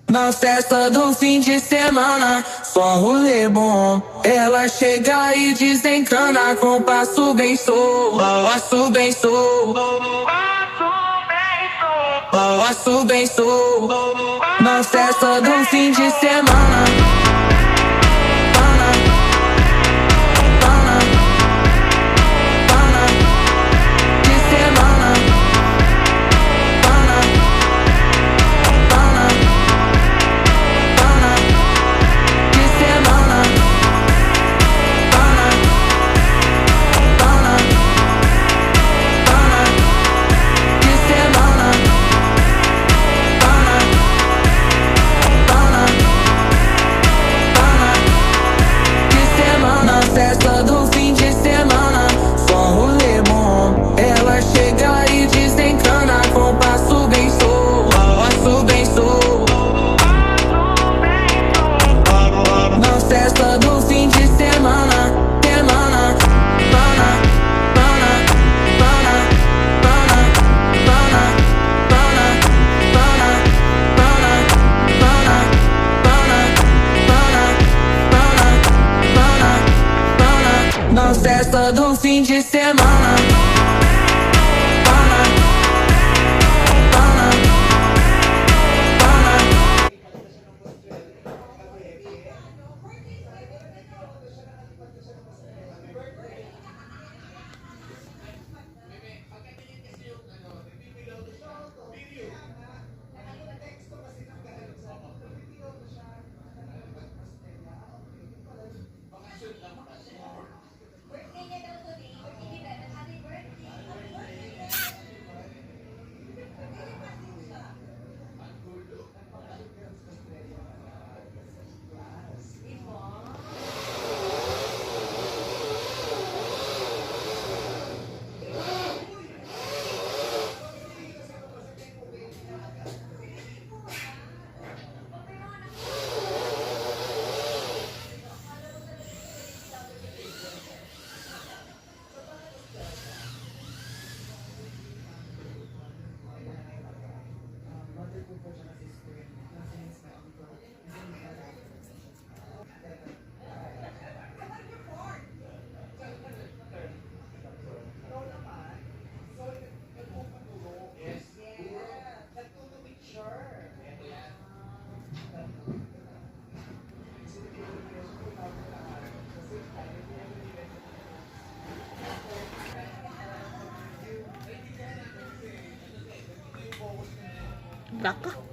Na festa do fim de semana, só um rolê bom. Ela chega e desencana com passo bem solto, passo bem solto, passo bem solto. Na festa do fim de semana. Festa do fim de semana, só um rolê bom. Ela chega e desencana com passo bem solto, passo bem solto. Na festa do fim de semana, semana, pana, pana, pana, pana, pana, pana, pana, pana, pana, pana, pana, pana. Na festa do fim de semana. Pana, pana, pana. Black ka?